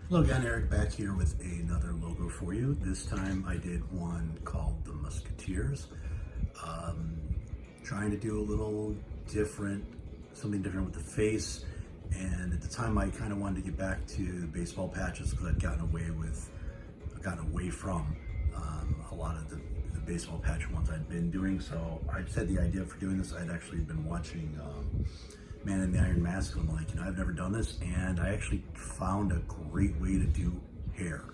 Hello again, Eric back here with another logo for you. This time I did one called the Musketeers. Trying to do a little different, something different with the face. And at the time I kind of wanted to get back to baseball patches because I've gotten away from a lot of the baseball patch ones I'd been doing. So I just had the idea for doing this. I'd actually been watching Man in the Iron Mask. I'm like, I've never done this, and I actually found a great way to do hair,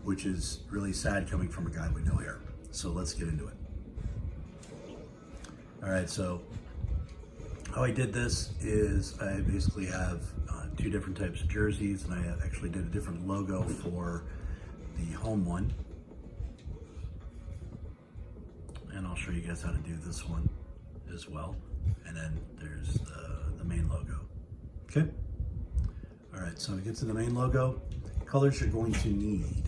which is really sad coming from a guy with no hair. So let's get into it. All right, so how I did this is I basically have two different types of jerseys, and I actually did a different logo for the home one. And I'll show you guys how to do this one as well. And then there's the main logo. Okay. All right, so to get to the main logo, colors you're going to need.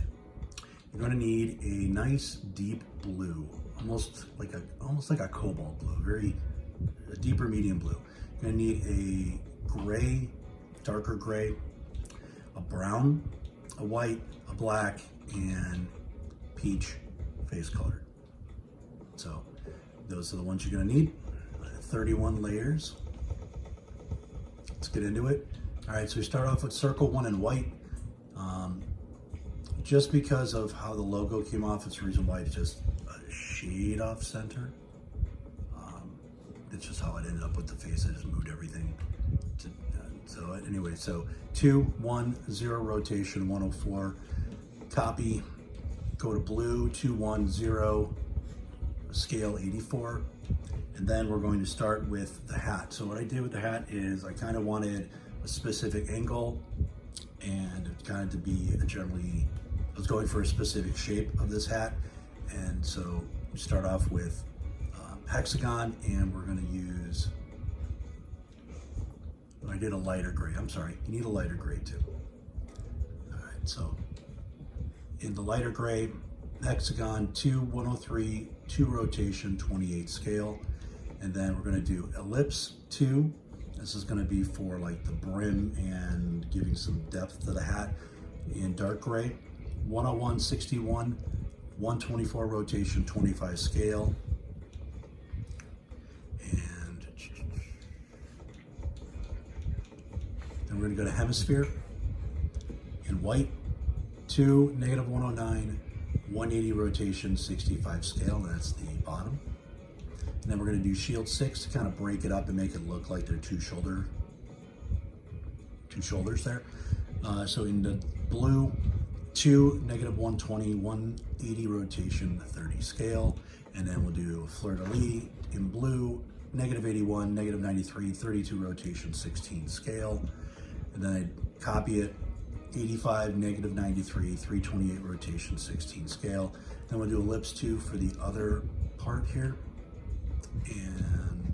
You're going to need a nice deep blue, almost like a cobalt blue, a deeper medium blue. You're going to need a gray, darker gray, a brown, a white, a black, and peach face color. So those are the ones you're going to need. 31 layers. Let's get into it. All right, so we start off with circle one in white. Just because of how the logo came off, it's the reason why it's just a shade off center. It's just how it ended up with the face. I just moved everything. So anyway, so 2, 1, 0 rotation, 104. Copy, go to blue, 2, 1, 0, scale 84. And then we're going to start with the hat. So what I did with the hat is I kind of wanted a specific angle and kind of to be I was going for a specific shape of this hat. And so we start off with hexagon, and we're going to use, I did a lighter gray. I'm sorry, you need a lighter gray too. All right, so in the lighter gray, hexagon, 2, 103, 2 rotation, 28 scale. And then we're going to do ellipse 2. This is going to be for like the brim and giving some depth to the hat. In dark gray, 101, 61, 124 rotation, 25 scale. And then we're going to go to hemisphere in white, 2, negative 109, 180 rotation, 65 scale. That's the bottom. And then we're going to do shield 6 to kind of break it up and make it look like there are two shoulders there. So in the blue, 2, negative 120, 180 rotation, 30 scale. And then we'll do fleur-de-lis in blue, negative 81, negative 93, 32 rotation, 16 scale. And then I copy it, 85, negative 93, 328 rotation, 16 scale. Then we'll do ellipse 2 for the other part here. And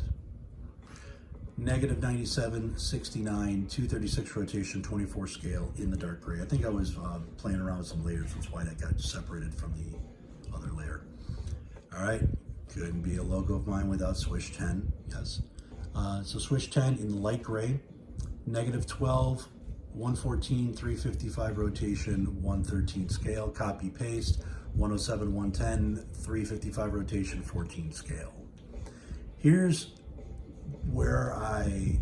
negative 97, 69, 236 rotation, 24 scale in the dark gray. I think I was playing around with some layers. That's why that got separated from the other layer. All right, couldn't be a logo of mine without swish 10, yes. So swish 10 in the light gray, negative 12, 114, 355 rotation, 113 scale, copy paste, 107, 110, 355 rotation, 14 scale. Here's where I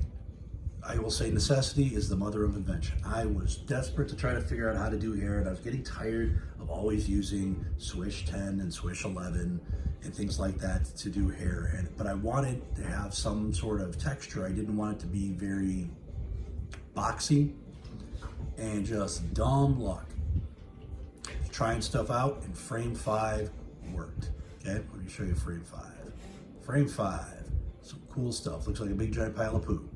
will say necessity is the mother of invention. I was desperate to try to figure out how to do hair, and I was getting tired of always using swish 10 and swish 11 and things like that to do hair. But I wanted to have some sort of texture. I didn't want it to be very boxy and just dumb luck. Trying stuff out, and frame 5 worked. Okay, let me show you frame 5. Frame 5, some cool stuff. Looks like a big giant pile of poo,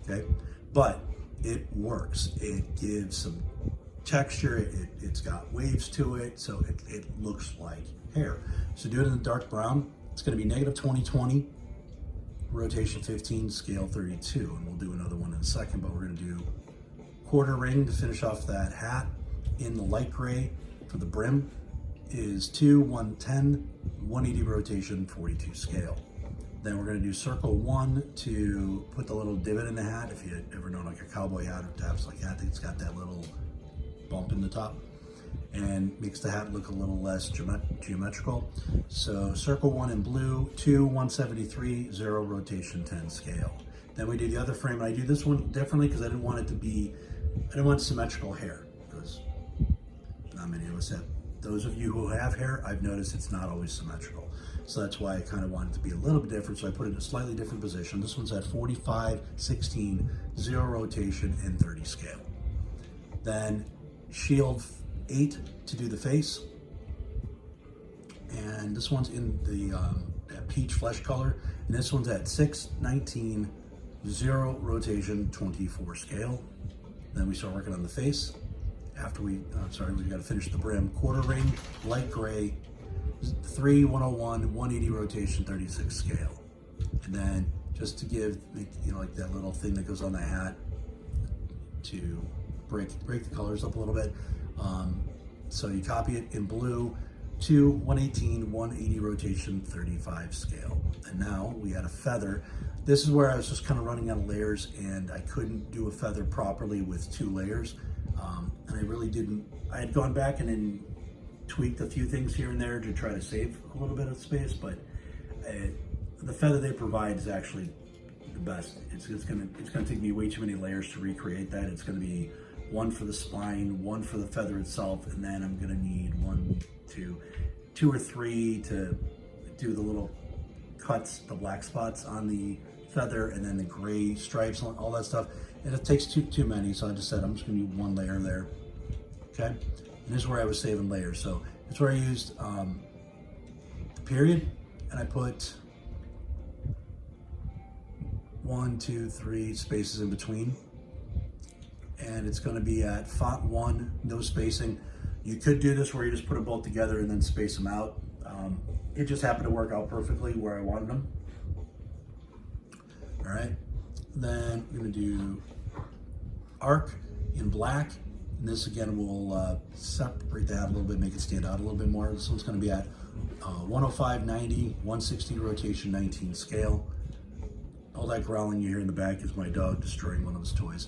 okay? But it works. It gives some texture. It's got waves to it, so it looks like hair. So do it in the dark brown. It's gonna be negative 2020, rotation 15, scale 32. And we'll do another one in a second, but we're gonna do quarter ring to finish off that hat. In the light gray for the brim is 2, 110, 180 rotation, 42 scale. Then we're going to do circle 1 to put the little divot in the hat. If you ever know like a cowboy hat or taps like that, it's got that little bump in the top, and makes the hat look a little less geometrical. So circle 1 in blue, 2, 173, 0 rotation, 10 scale. Then we do the other frame, and I do this one differently because I didn't want symmetrical hair, because not many of us have. Those of you who have hair, I've noticed it's not always symmetrical. So that's why I kind of wanted it to be a little bit different. So I put it in a slightly different position. This one's at 45, 16, 0 rotation, and 30 scale. Then shield 8 to do the face. And this one's in the that peach flesh color. And this one's at 6, 19, 0 rotation, 24 scale. Then we start working on the face. After we got to finish the brim. Quarter ring, light gray, 3, 101, 180 rotation, 36 scale. And then just to give, like that little thing that goes on the hat to break the colors up a little bit. So you copy it in blue, 2, 118, 180 rotation, 35 scale. And now we add a feather. This is where I was just kind of running out of layers, and I couldn't do a feather properly with 2 layers. And I really didn't. I had gone back and then tweaked a few things here and there to try to save a little bit of space, but the feather they provide is actually the best. It's gonna take me way too many layers to recreate that. It's gonna be 1 for the spine, 1 for the feather itself, and then I'm gonna need 2 or 3 to do the little cuts, the black spots on the feather, and then the gray stripes, all that stuff. And it takes too many, so I just said I'm just gonna do 1 layer there. Okay, and this is where I was saving layers. So it's where I used the period, and I put 1, 2, 3 spaces in between. And it's gonna be at font 1, no spacing. You could do this where you just put them both together and then space them out. It just happened to work out perfectly where I wanted them. All right, then we're gonna do arc in black. And this again will separate the hat a little bit, make it stand out a little bit more. This one's gonna be at 105, 90, 160 rotation, 19 scale. All that growling you hear in the back is my dog destroying one of his toys.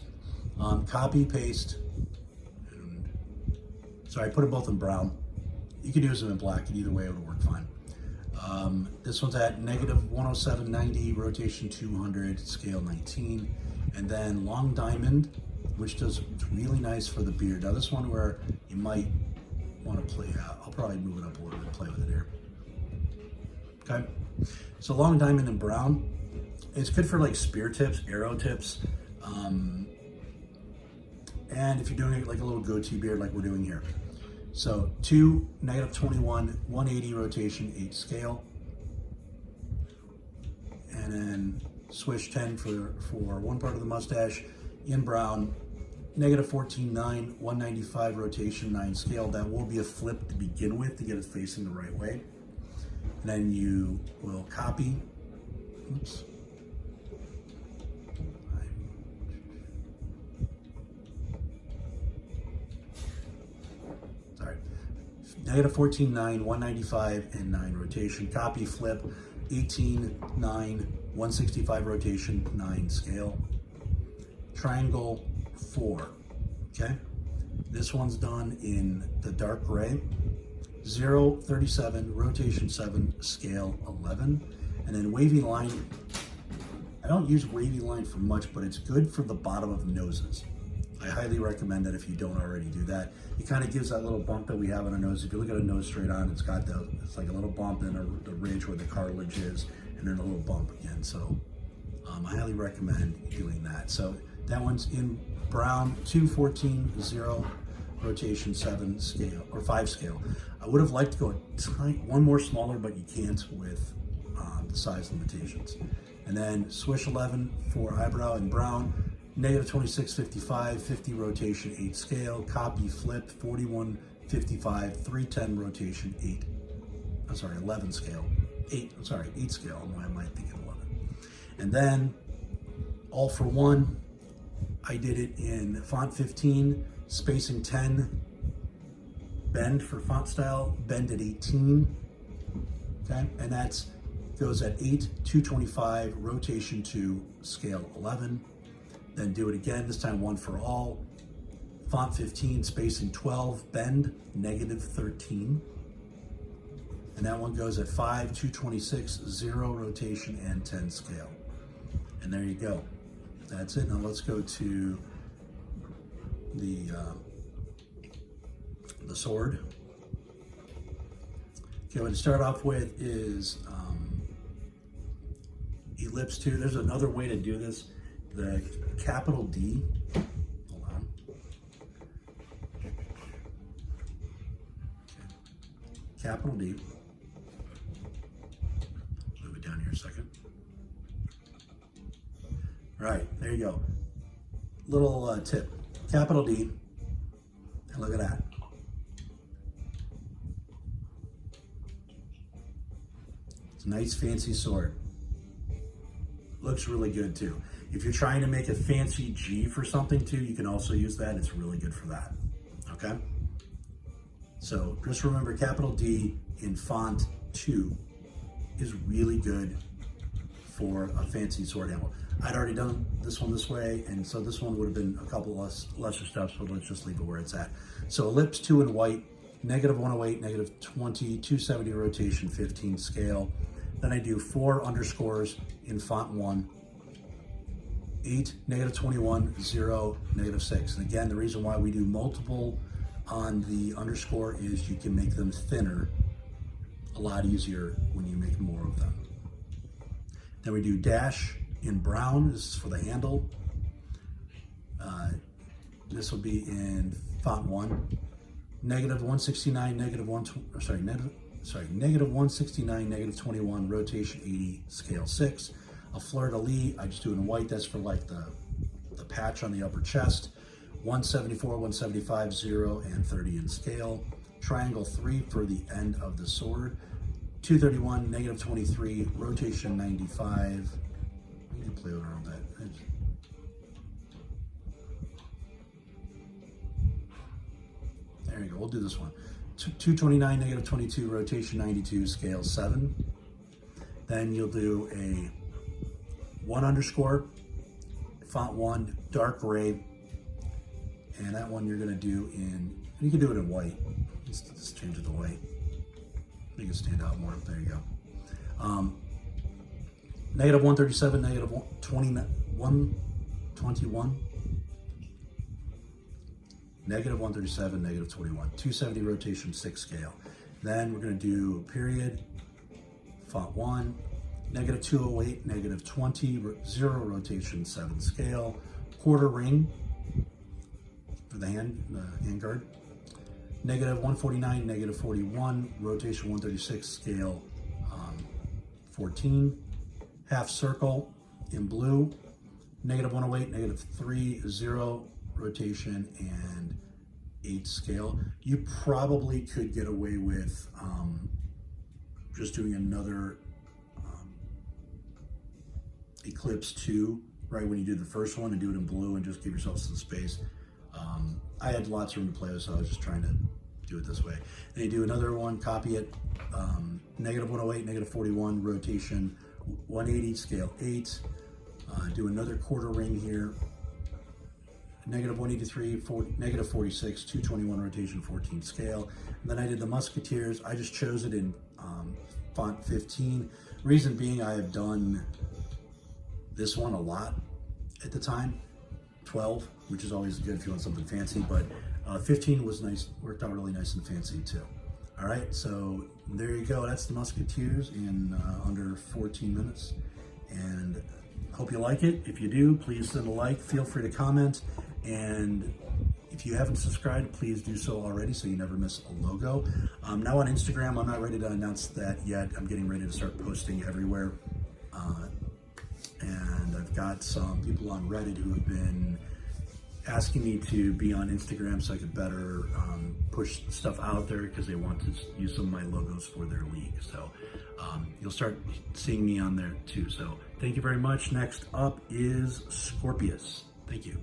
Copy, paste, and so I put them both in brown. You could use them in black, and either way it would work fine. This one's at negative 107, 90, rotation 200, scale 19. And then long diamond, which does really nice for the beard. Now this one where you might want to play out. I'll probably move it up a little bit, play with it here. Okay, so long diamond in brown. It's good for like spear tips, arrow tips. And if you're doing it like a little goatee beard like we're doing here. So 2, negative 21, 180 rotation, 8 scale. And then swish 10 for one part of the mustache in brown, negative 14, 9, 195 rotation, 9 scale. That will be a flip to begin with to get it facing the right way. And then you will copy, oops. Negative 14, 9, 195, and 9 rotation. Copy, flip, 18, 9, 165 rotation, 9 scale. Triangle 4, okay? This one's done in the dark gray. 0, 37, rotation 7, scale 11. And then wavy line. I don't use wavy line for much, but it's good for the bottom of noses. I highly recommend that if you don't already do that. It kind of gives that little bump that we have on our nose. If you look at a nose straight on, it's got it's like a little bump and the ridge where the cartilage is, and then a little bump again. So I highly recommend doing that. So that one's in brown, 2, 14, 0, rotation 7 scale, or 5 scale. I would have liked to go one more smaller, but you can't with the size limitations. And then swish 11 for eyebrow in brown. Negative 26, 55, 50 rotation, 8 scale. Copy, flip, 41, 55, 310 rotation, 11 scale. 8 scale. Why am I thinking 11? And then all for one, I did it in font 15, spacing 10, bend for font style, bend at 18. Okay, and that's goes at 8, 225, rotation 2, scale 11. Then do it again, this time 1 for all, font 15, spacing 12, bend -13. And that one goes at 5, 226, 0 rotation, and 10 scale. And there you go. That's it. Now let's go to the sword. Okay, what to start off with is ellipse 2. There's another way to do this. The capital D. Hold on. Okay. Capital D. Move it down here a second. Right, there you go. Little tip. Capital D. And look at that. It's a nice fancy sword. Looks really good too. If you're trying to make a fancy G for something too, you can also use that. It's really good for that. Okay? So just remember, capital D in font 2 is really good for a fancy sword handle. I'd already done this one this way, and so this one would have been a couple lesser steps, but let's just leave it where it's at. So ellipse 2 in white, -108, -20, 270 rotation, 15 scale. Then I do 4 underscores in font 1, 8, -21, 0, -6. And again, the reason why we do multiple on the underscore is you can make them thinner a lot easier when you make more of them. Then we do dash in brown. This is for the handle. This will be in font 1, -169, -169, -21, rotation 80, scale 6. A fleur-de-lis, I just do it in white. That's for like the patch on the upper chest. 174, 175, 0, and 30 in scale. Triangle 3 for the end of the sword. 231, -23, rotation 95. You can play around with that. There you go, we'll do this one. 229, -22, rotation 92, scale 7. Then you'll do a 1 underscore, font 1, dark gray. And that one you're gonna do in, you can do it in white. Just change it to white. Make it stand out more. There you go. -137, -121, -137, -21, 270 rotation, 6 scale. Then we're going to do period, font 1, -208, -20, 0 rotation, 7 scale. Quarter ring for the hand guard. -149, -41, rotation 136, scale 14. Half circle in blue, -108, -3, 0, rotation, and 8 scale. You probably could get away with just doing another eclipse 2, right when you do the first one, and do it in blue and just give yourself some space. I had lots of room to play with, so I was just trying to do it this way. Then you do another one, copy it, -108, -41, rotation 180, scale 8. Do another quarter ring here, -183, -46, 221, rotation 14 scale. And then I did the Musketeers. I just chose it in font 15. Reason being, I have done this one a lot at the time. 12, which is always good if you want something fancy, but 15 was nice, worked out really nice and fancy too. All right, so there you go. That's the Musketeers in under 14 minutes. And hope you like it. If you do, please send a like. Feel free to comment. And if you haven't subscribed, please do so already so you never miss a logo. Now on Instagram, I'm not ready to announce that yet. I'm getting ready to start posting everywhere. And I've got some people on Reddit who have been asking me to be on Instagram so I could better push stuff out there because they want to use some of my logos for their league. So you'll start seeing me on there too. So thank you very much. Next up is Scorpius. Thank you.